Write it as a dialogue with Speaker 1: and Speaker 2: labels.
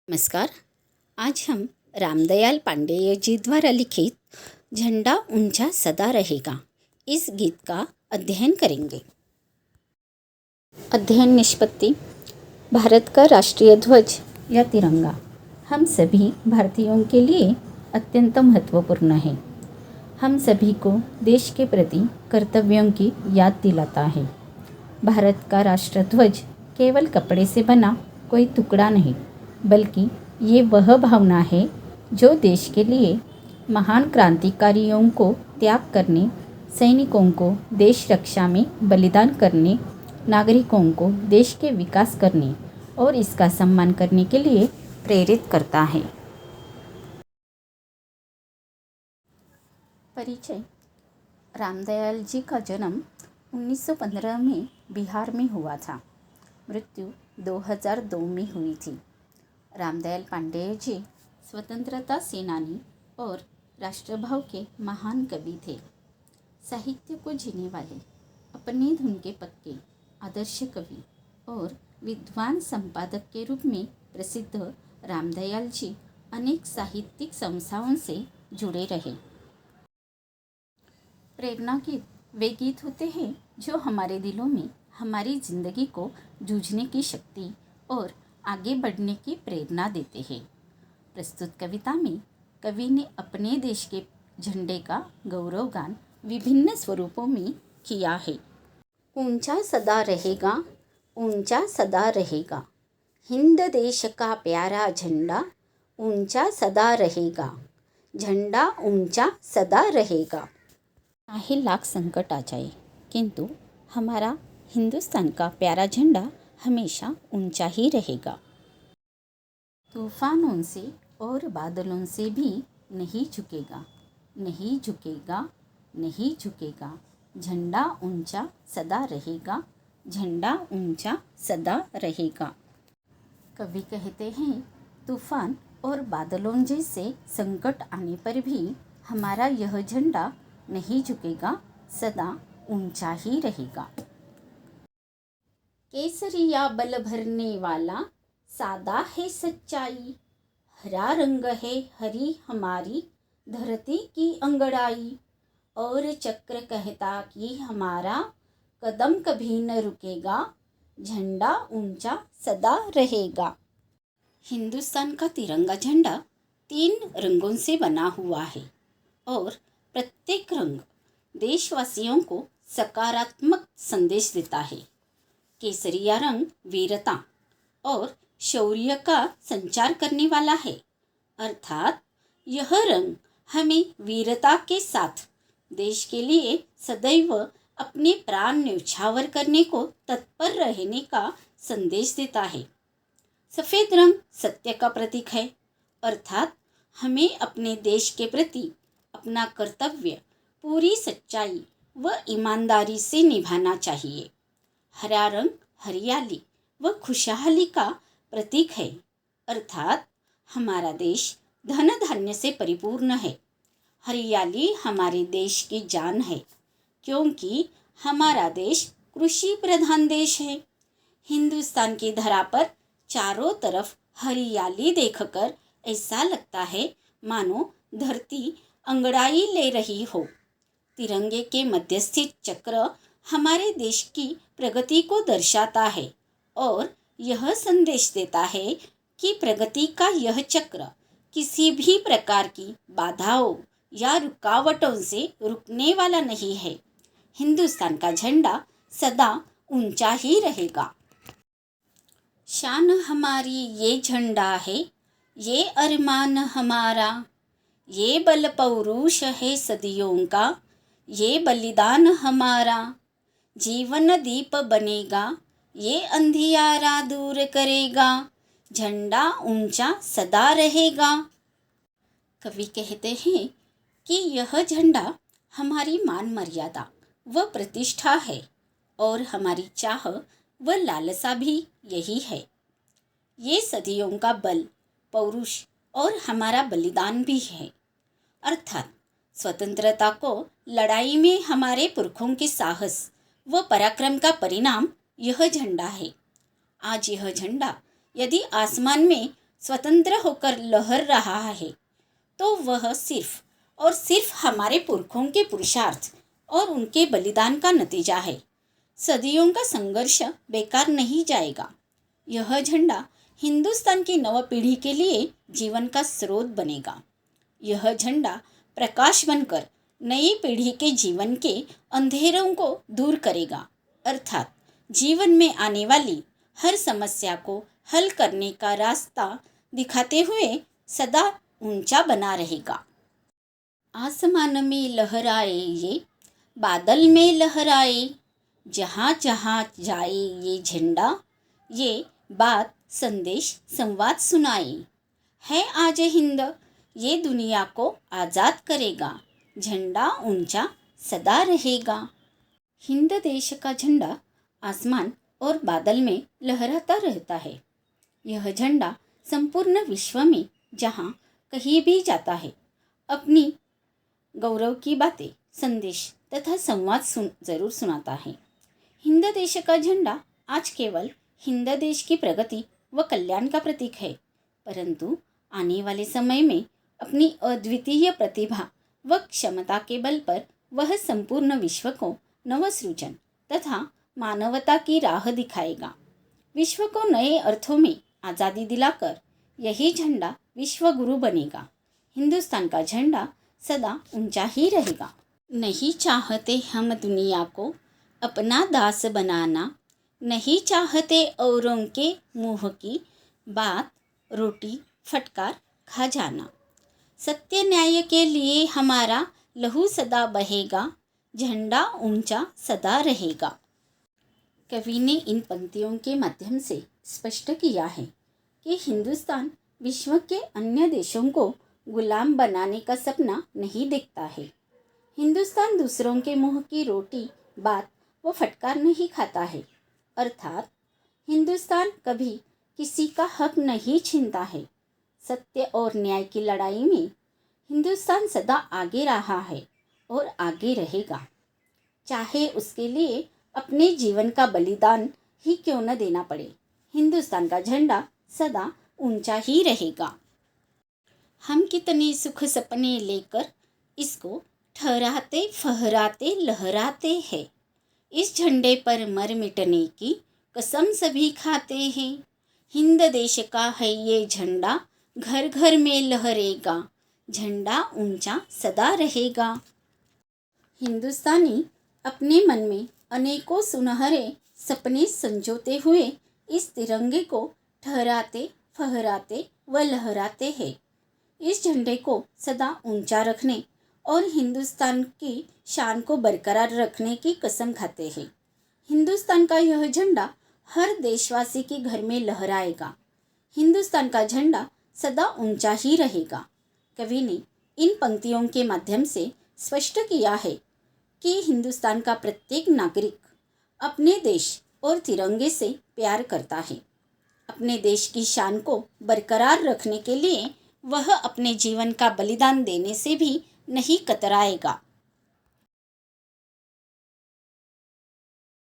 Speaker 1: नमस्कार। आज हम रामदयाल पांडेय जी द्वारा लिखित झंडा ऊंचा सदा रहेगा इस गीत का अध्ययन करेंगे। अध्ययन निष्पत्ति। भारत का राष्ट्रीय ध्वज या तिरंगा हम सभी भारतीयों के लिए अत्यंत महत्वपूर्ण है। हम सभी को देश के प्रति कर्तव्यों की याद दिलाता है। भारत का राष्ट्र ध्वज केवल कपड़े से बना कोई टुकड़ा नहीं, बल्कि ये वह भावना है जो देश के लिए महान क्रांतिकारियों को त्याग करने, सैनिकों को देश रक्षा में बलिदान करने, नागरिकों को देश के विकास करने और इसका सम्मान करने के लिए प्रेरित करता है। परिचय। रामदयाल जी का जन्म 1915 में बिहार में हुआ था। मृत्यु 2002 में हुई थी। रामदयाल पांडेय जी स्वतंत्रता सेनानी और राष्ट्रभाव के महान कवि थे। साहित्य को जीने वाले, अपने धुन के पक्के, आदर्श कवि और विद्वान संपादक के रूप में प्रसिद्ध रामदयाल जी अनेक साहित्यिक संस्थाओं से जुड़े रहे। प्रेरणा गीत वे गीत होते हैं जो हमारे दिलों में हमारी जिंदगी को जूझने की शक्ति और आगे बढ़ने की प्रेरणा देते हैं। प्रस्तुत कविता में कवि ने अपने देश के झंडे का गौरवगान विभिन्न स्वरूपों में किया है। ऊंचा सदा रहेगा, ऊंचा सदा रहेगा, हिंद देश का प्यारा झंडा ऊंचा सदा रहेगा, झंडा ऊंचा सदा रहेगा। चाहे लाख संकट आ जाए, किंतु हमारा हिंदुस्तान का प्यारा झंडा हमेशा ऊंचा ही रहेगा। तूफानों से और बादलों से भी नहीं झुकेगा, नहीं झुकेगा, नहीं झुकेगा, झंडा ऊंचा सदा रहेगा, झंडा ऊंचा सदा रहेगा। कवि कहते हैं, तूफान और बादलों जैसे संकट आने पर भी हमारा यह झंडा नहीं झुकेगा, सदा ऊंचा ही रहेगा। केसरिया बल भरने वाला सादा है सच्चाई, हरा रंग है हरी हमारी धरती की अंगड़ाई, और चक्र कहता कि हमारा कदम कभी न रुकेगा, झंडा ऊंचा सदा रहेगा। हिंदुस्तान का तिरंगा झंडा 3 रंगों से बना हुआ है और प्रत्येक रंग देशवासियों को सकारात्मक संदेश देता है। केसरिया रंग वीरता और शौर्य का संचार करने वाला है, अर्थात यह रंग हमें वीरता के साथ देश के लिए सदैव अपने प्राण न्यौछावर करने को तत्पर रहने का संदेश देता है। सफ़ेद रंग सत्य का प्रतीक है, अर्थात हमें अपने देश के प्रति अपना कर्तव्य पूरी सच्चाई व ईमानदारी से निभाना चाहिए। हरा रंग हरियाली व खुशहाली का प्रतीक है, अर्थात हमारा देश धन धान्य से परिपूर्ण है। हरियाली हमारे देश की जान है, क्योंकि हमारा देश कृषि प्रधान देश है। हिंदुस्तान की धरा पर चारों तरफ हरियाली देखकर ऐसा लगता है मानो धरती अंगड़ाई ले रही हो। तिरंगे के मध्य स्थित चक्र हमारे देश की प्रगति को दर्शाता है और यह संदेश देता है कि प्रगति का यह चक्र किसी भी प्रकार की बाधाओं या रुकावटों से रुकने वाला नहीं है। हिंदुस्तान का झंडा सदा ऊंचा ही रहेगा। शान हमारी ये झंडा है, ये अरमान हमारा, ये बल पौरुष है सदियों का, ये बलिदान हमारा, जीवन दीप बनेगा, ये अंधियारा दूर करेगा, झंडा ऊंचा सदा रहेगा। कवि कहते हैं कि यह झंडा हमारी मान मर्यादा व प्रतिष्ठा है और हमारी चाह व लालसा भी यही है। ये सदियों का बल, पौरुष और हमारा बलिदान भी है, अर्थात स्वतंत्रता को लड़ाई में हमारे पुरखों के साहस व पराक्रम का परिणाम यह झंडा है। आज यह झंडा यदि आसमान में स्वतंत्र होकर लहर रहा है तो वह सिर्फ और सिर्फ हमारे पुरखों के पुरुषार्थ और उनके बलिदान का नतीजा है। सदियों का संघर्ष बेकार नहीं जाएगा। यह झंडा हिंदुस्तान की नव पीढ़ी के लिए जीवन का स्रोत बनेगा। यह झंडा प्रकाश बनकर नई पीढ़ी के जीवन के अंधेरों को दूर करेगा, अर्थात जीवन में आने वाली हर समस्या को हल करने का रास्ता दिखाते हुए सदा ऊंचा बना रहेगा। आसमान में लहराए ये, बादल में लहराए, जहाँ जहाँ जाए ये झंडा, ये बात संदेश संवाद सुनाए। है आज हिंद, ये दुनिया को आज़ाद करेगा, झंडा ऊंचा सदा रहेगा। हिंद देश का झंडा आसमान और बादल में लहराता रहता है। यह झंडा संपूर्ण विश्व में जहाँ कहीं भी जाता है अपनी गौरव की बातें, संदेश तथा संवाद जरूर सुनाता है। हिंद देश का झंडा आज केवल हिंद देश की प्रगति व कल्याण का प्रतीक है, परंतु आने वाले समय में अपनी अद्वितीय प्रतिभा व क्षमता के बल पर वह संपूर्ण विश्व को नवसृजन तथा मानवता की राह दिखाएगा। विश्व को नए अर्थों में आज़ादी दिलाकर यही झंडा विश्व गुरु बनेगा। हिंदुस्तान का झंडा सदा ऊंचा ही रहेगा। नहीं चाहते हम दुनिया को अपना दास बनाना, नहीं चाहते औरों के मुंह की बात, रोटी फटकार खा जाना। सत्य न्याय के लिए हमारा लहू सदा बहेगा, झंडा ऊंचा सदा रहेगा। कवि ने इन पंक्तियों के माध्यम से स्पष्ट किया है कि हिंदुस्तान विश्व के अन्य देशों को गुलाम बनाने का सपना नहीं देखता है। हिंदुस्तान दूसरों के मुंह की रोटी बात वो फटकार नहीं खाता है, अर्थात हिंदुस्तान कभी किसी का हक नहीं छीनता है। सत्य और न्याय की लड़ाई में हिंदुस्तान सदा आगे रहा है और आगे रहेगा, चाहे उसके लिए अपने जीवन का बलिदान ही क्यों न देना पड़े। हिंदुस्तान का झंडा सदा ऊंचा ही रहेगा। हम कितने सुख सपने लेकर इसको ठहराते फहराते लहराते हैं, इस झंडे पर मर मिटने की कसम सभी खाते हैं। हिंद देश का है ये झंडा, घर घर में लहरेगा, झंडा ऊंचा सदा रहेगा। हिंदुस्तानी अपने मन में अनेकों सुनहरे सपने संजोते हुए इस तिरंगे को ठहराते फहराते व लहराते हैं। इस झंडे को सदा ऊंचा रखने और हिंदुस्तान की शान को बरकरार रखने की कसम खाते हैं। हिंदुस्तान का यह झंडा हर देशवासी के घर में लहराएगा। हिंदुस्तान का झंडा सदा ऊंचा ही रहेगा। कवि ने इन पंक्तियों के माध्यम से स्पष्ट किया है कि हिंदुस्तान का प्रत्येक नागरिक अपने देश और तिरंगे से प्यार करता है। अपने देश की शान को बरकरार रखने के लिए वह अपने जीवन का बलिदान देने से भी नहीं कतराएगा।